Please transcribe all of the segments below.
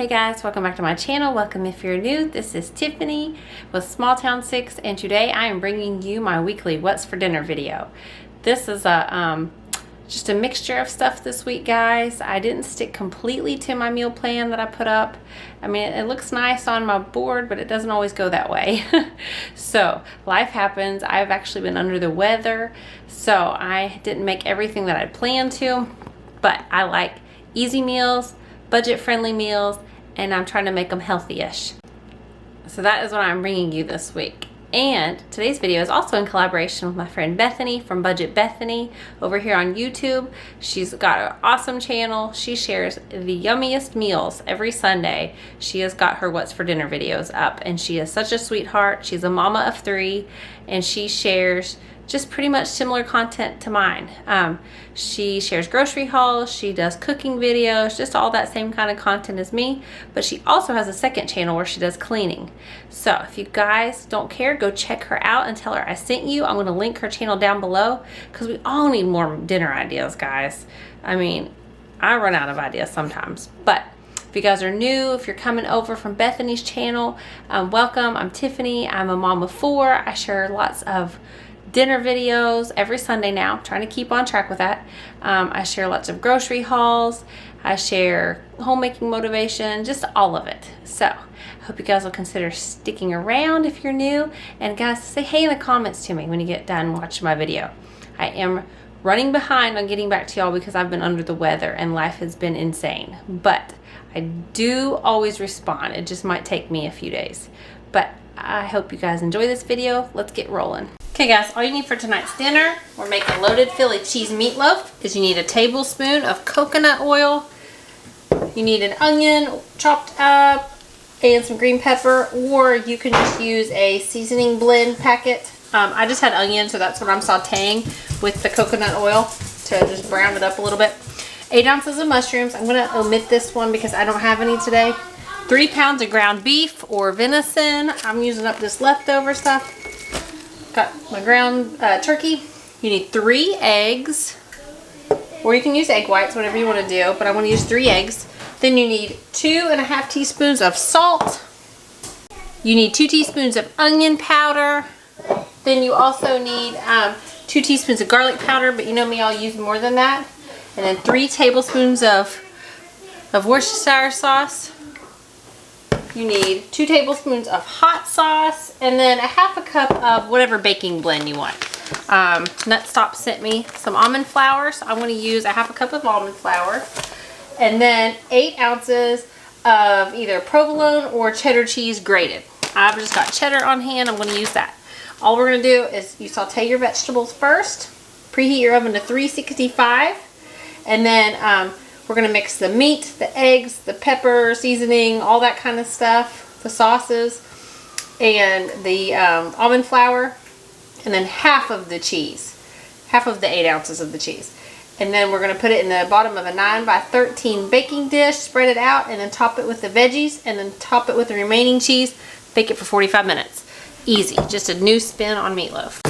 Hey guys, welcome back to my channel. Welcome if you're new. This is Tiffany with Small Town 6, and today I am bringing you my weekly What's for Dinner video. This is just a mixture of stuff this week, guys. I didn't stick completely to my meal plan that I put up. I mean, it looks nice on my board, but it doesn't always go that way. So life happens. I've actually been under the weather, so I didn't make everything that I'd planned to, but I like easy meals, budget-friendly meals, and I'm trying to make them healthy-ish. So that is what I'm bringing you this week. And today's video is also in collaboration with my friend Bethany from Budget Bethany over here on YouTube. She's got an awesome channel. She shares the yummiest meals every Sunday. She has got her What's for Dinner videos up, and she is such a sweetheart. She's a mama of 3, and she shares just pretty much similar content to mine. She shares grocery hauls, she does cooking videos, just all that same kind of content as me, but she also has a second channel where she does cleaning. So if you guys don't care, go check her out and tell her I sent you. I'm gonna link her channel down below because we all need more dinner ideas, guys. I mean, I run out of ideas sometimes, but if you guys are new, if you're coming over from Bethany's channel, welcome. I'm Tiffany, I'm a mom of 4. I share lots of dinner videos every Sunday now. I'm trying to keep on track with that. I share lots of grocery hauls. I share homemaking motivation, just all of it. So I hope you guys will consider sticking around if you're new. And guys, say hey in the comments to me when you get done watching my video. I am running behind on getting back to y'all because I've been under the weather and life has been insane. But I do always respond. It just might take me a few days. But I hope you guys enjoy this video. Let's get rolling. Okay guys, all you need for tonight's dinner, we're making loaded Philly cheese meatloaf, is you need a tablespoon of coconut oil, you need an onion chopped up, and some green pepper, or you can just use a seasoning blend packet. I just had onion, so that's what I'm sauteing with the coconut oil to just brown it up a little bit. 8 ounces of mushrooms. I'm going to omit this one because I don't have any today. 3 pounds of ground beef or venison. I'm using up this leftover stuff. Got my ground turkey. You need 3 eggs, or you can use egg whites, whatever you want to do, but I want to use 3 eggs. Then you need 2.5 teaspoons of salt. You need 2 teaspoons of onion powder. Then you also need 2 teaspoons of garlic powder, but you know me, I'll use more than that. And then 3 tablespoons of Worcestershire sauce. You need 2 tablespoons of hot sauce, and then a 1/2 cup of whatever baking blend you want. Nutstop sent me some almond flour, so I'm going to use a 1/2 cup of almond flour. And then 8 ounces of either provolone or cheddar cheese grated. I've just got cheddar on hand. I'm going to use that. All we're going to do is you saute your vegetables first. Preheat your oven to 365. And then we're going to mix the meat, the eggs, the pepper, seasoning, all that kind of stuff, the sauces, and the almond flour, and then half of the cheese, half of the 8 ounces of the cheese. And then we're going to put it in the bottom of a 9 by 13 baking dish, spread it out, and then top it with the veggies, and then top it with the remaining cheese. Bake it for 45 minutes. Easy, just a new spin on meatloaf.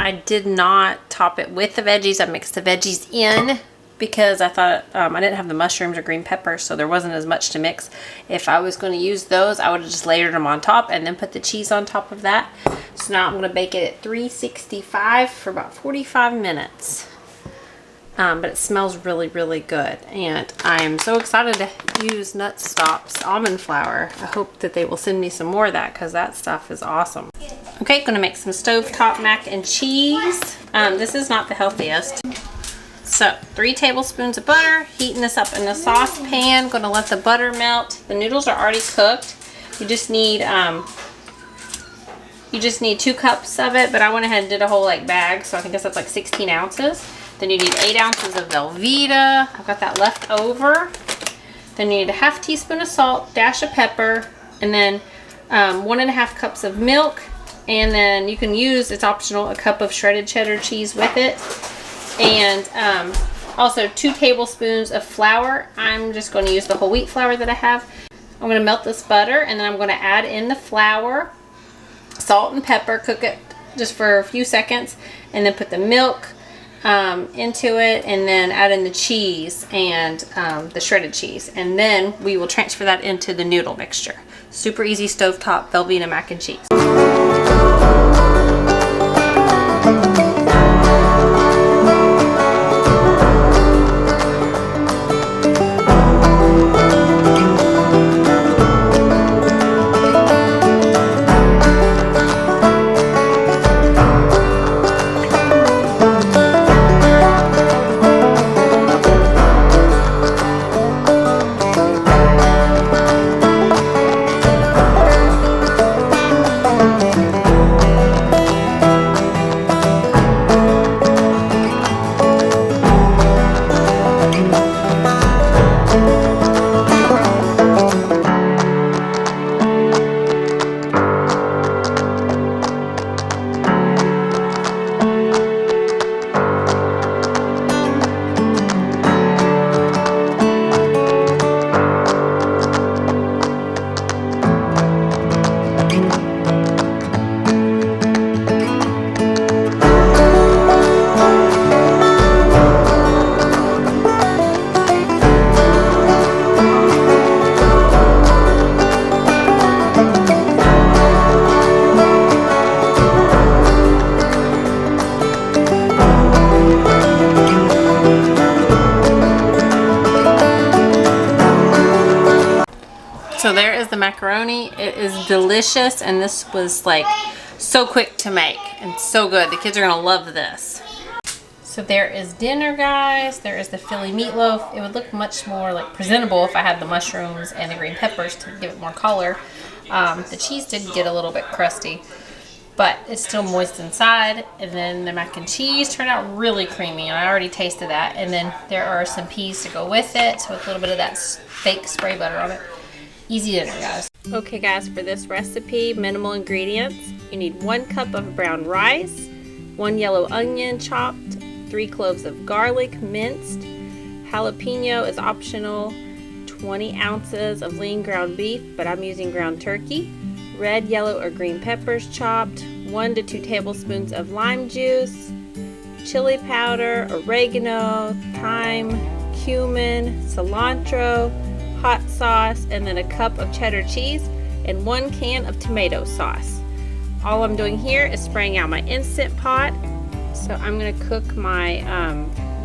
I did not top it with the veggies. I mixed the veggies in because I thought I didn't have the mushrooms or green peppers, so there wasn't as much to mix. If I was going to use those, I would have just layered them on top and then put the cheese on top of that. So now I'm going to bake it at 365 for about 45 minutes. But it smells really, really good. And I'm so excited to use Nutstop's almond flour. I hope that they will send me some more of that because that stuff is awesome. Okay, going to make some stovetop mac and cheese. This is not the healthiest. So 3 tablespoons of butter, heating this up in a saucepan. Going to let the butter melt. The noodles are already cooked. You just need 2 cups of it, but I went ahead and did a whole bag, so I think that's like 16 ounces. Then you need 8 ounces of Velveeta. I've got that left over. Then you need a ½ teaspoon of salt, dash of pepper, and then 1½ cups of milk. And then you can use, it's optional, a cup of shredded cheddar cheese with it. And also 2 tablespoons of flour. I'm just going to use the whole wheat flour that I have. I'm going to melt this butter, and then I'm going to add in the flour, salt and pepper, cook it just for a few seconds, and then put the milk into it, and then add in the cheese and the shredded cheese, and then we will transfer that into the noodle mixture. Super easy stovetop Velveeta mac and cheese. So there is the macaroni. It is delicious, and this was like so quick to make and so good. The kids are gonna love this. So there is dinner, guys. There is the Philly meatloaf. It would look much more like presentable if I had the mushrooms and the green peppers to give it more color. The cheese did get a little bit crusty, but it's still moist inside. And then the mac and cheese turned out really creamy, and I already tasted that. And then there are some peas to go with it, so with a little bit of that fake spray butter on it. Easy dinner, guys. Okay, guys, for this recipe, minimal ingredients. You need 1 cup of brown rice, 1 yellow onion chopped, 3 cloves of garlic minced, jalapeno is optional, 20 ounces of lean ground beef, but I'm using ground turkey, red, yellow, or green peppers chopped, 1 to 2 tablespoons of lime juice, chili powder, oregano, thyme, cumin, cilantro, hot sauce, and then a cup of cheddar cheese and 1 can of tomato sauce. All I'm doing here is spraying out my Instant Pot. So I'm going to cook my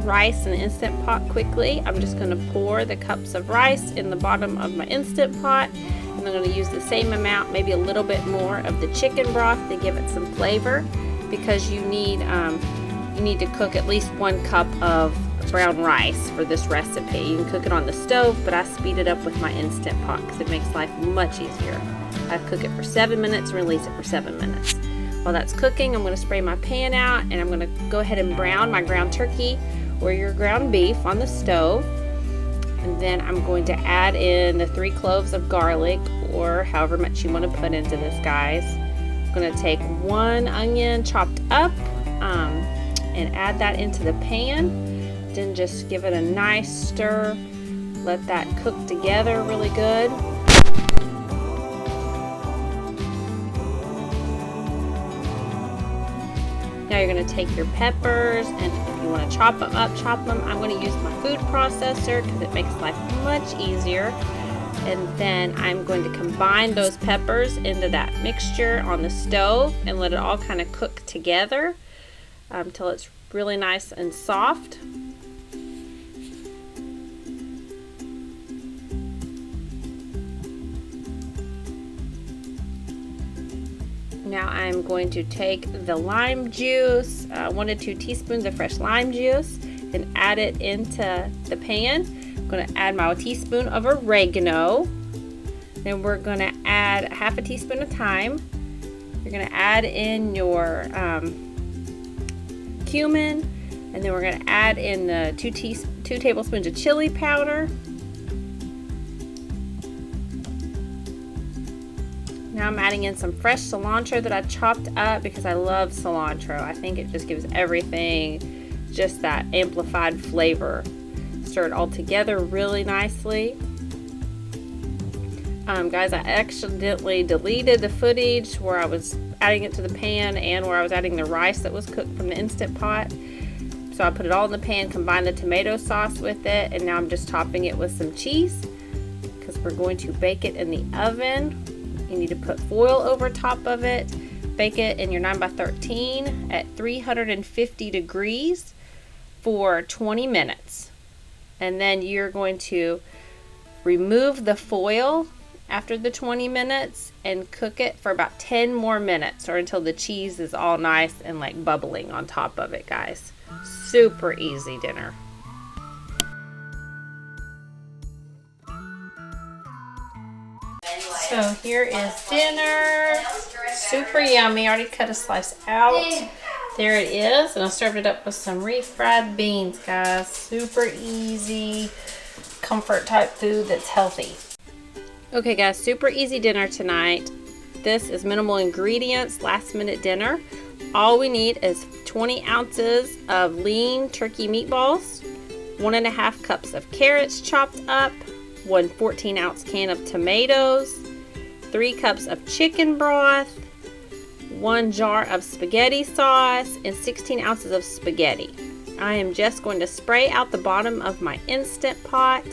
rice in the Instant Pot quickly. I'm just going to pour the cups of rice in the bottom of my Instant Pot, and I'm going to use the same amount, maybe a little bit more of the chicken broth to give it some flavor, because you need to cook at least 1 cup of brown rice for this recipe. You can cook it on the stove, but I speed it up with my Instant Pot because it makes life much easier. I cook it for 7 minutes and release it for 7 minutes. While that's cooking, I'm going to spray my pan out, and I'm going to go ahead and brown my ground turkey or your ground beef on the stove. And then I'm going to add in the 3 cloves of garlic, or however much you want to put into this, guys. I'm going to take 1 onion chopped up and add that into the pan. Then just give it a nice stir. Let that cook together really good. Now you're going to take your peppers, and if you want to chop them up, chop them. I'm going to use my food processor because it makes life much easier. And then I'm going to combine those peppers into that mixture on the stove and let it all kind of cook together until it's really nice and soft. Now I'm going to take the lime juice, 1 to 2 teaspoons of fresh lime juice, and add it into the pan. I'm going to add my teaspoon of oregano. Then we're going to add 1/2 teaspoon of thyme. You're going to add in your cumin, and then we're going to add in the 2 tablespoons of chili powder. Now I'm adding in some fresh cilantro that I chopped up because I love cilantro. I think it just gives everything just that amplified flavor. Stir it all together really nicely. Guys, I accidentally deleted the footage where I was adding it to the pan and where I was adding the rice that was cooked from the Instant Pot. So I put it all in the pan, combined the tomato sauce with it, and now I'm just topping it with some cheese because we're going to bake it in the oven. You need to put foil over top of it. Bake it in your 9x13 at 350 degrees for 20 minutes. And then you're going to remove the foil after the 20 minutes and cook it for about 10 more minutes, or until the cheese is all nice and like bubbling on top of it, guys. Super easy dinner. So here is dinner. Super yummy. I already cut a slice out. There it is. And I served it up with some refried beans, guys. Super easy, comfort type food that's healthy. Okay guys, super easy dinner tonight. This is minimal ingredients, last minute dinner. All we need is 20 ounces of lean turkey meatballs, 1.5 cups of carrots chopped up, 1 14-ounce can of tomatoes, 3 cups of chicken broth, 1 jar of spaghetti sauce, and 16 ounces of spaghetti. I am just going to spray out the bottom of my Instant Pot.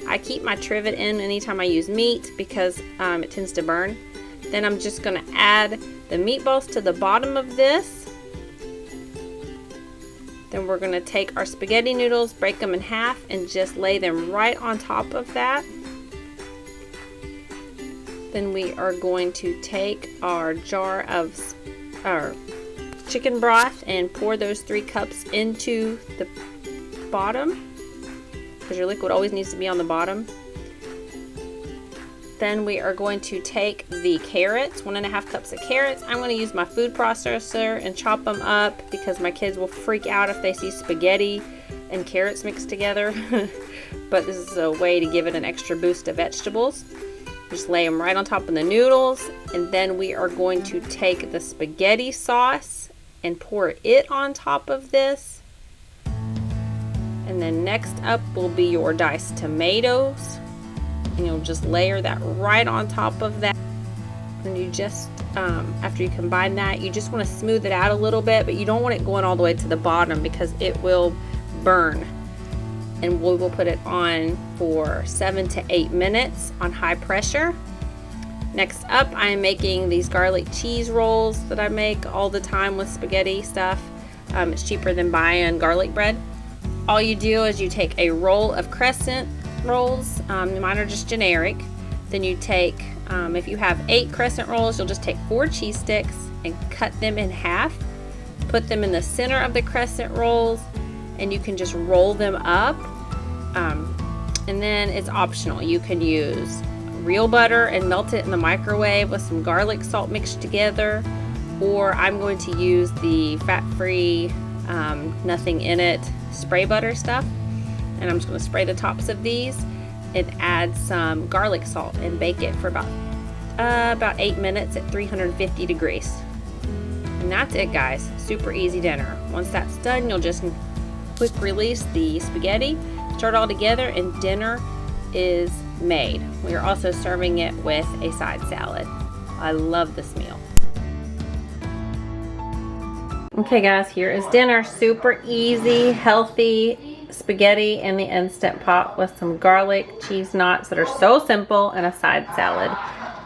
I keep my trivet in anytime I use meat because it tends to burn. Then I'm just going to add the meatballs to the bottom of this. Then we're going to take our spaghetti noodles, break them in half, and just lay them right on top of that. Then we are going to take our jar of our chicken broth and pour those 3 cups into the bottom, because your liquid always needs to be on the bottom. Then we are going to take the carrots, 1.5 cups of carrots. I'm going to use my food processor and chop them up because my kids will freak out if they see spaghetti and carrots mixed together. But this is a way to give it an extra boost of vegetables. Just lay them right on top of the noodles, and then we are going to take the spaghetti sauce and pour it on top of this. And then next up will be your diced tomatoes, and you'll just layer that right on top of that. And you just, after you combine that, you just want to smooth it out a little bit, but you don't want it going all the way to the bottom because it will burn. And we will put it on for 7 to 8 minutes on high pressure. Next up, I am making these garlic cheese rolls that I make all the time with spaghetti stuff. It's cheaper than buying garlic bread. All you do is you take a roll of crescent rolls. Mine are just generic. Then you take, if you have 8 crescent rolls, you'll just take 4 cheese sticks and cut them in half. Put them in the center of the crescent rolls, and you can just roll them up. And then it's optional. You can use real butter and melt it in the microwave with some garlic salt mixed together, or I'm going to use the fat-free, nothing in it spray butter stuff, and I'm just going to spray the tops of these and add some garlic salt and bake it for about 8 minutes at 350 degrees. And that's it, guys. Super easy dinner. Once that's done, you'll just quick release the spaghetti, stir it all together, and dinner is made. We are also serving it with a side salad. I love this meal. Okay guys, here is dinner. Super easy, healthy spaghetti in the Instant Pot with some garlic, cheese knots that are so simple, and a side salad.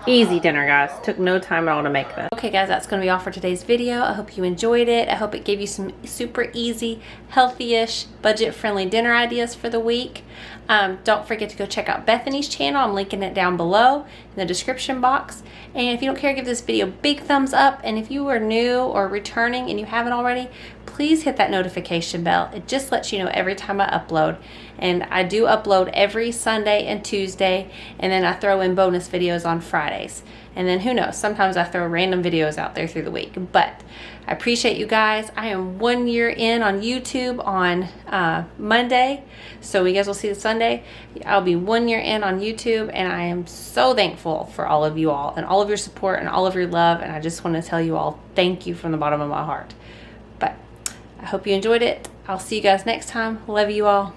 Easy dinner, guys. Took no time at all to make this. Okay guys, that's going to be all for today's video. I hope you enjoyed it. I hope it gave you some super easy, healthy-ish, budget-friendly dinner ideas for the week. Don't forget to go check out Bethany's channel. I'm linking it down below in the description box. And if you don't care, give this video a big thumbs up. And if you are new or returning and you haven't already, please hit that notification bell. It just lets you know every time I upload. And I do upload every Sunday and Tuesday, and then I throw in bonus videos on Fridays. And then who knows, sometimes I throw random videos out there through the week. But I appreciate you guys. I am 1 year in on YouTube on Monday, so you guys will see the Sunday. I'll be 1 year in on YouTube, and I am so thankful for all of you all and all of your support and all of your love. And I just want to tell you all thank you from the bottom of my heart. But I hope you enjoyed it. I'll see you guys next time. Love you all.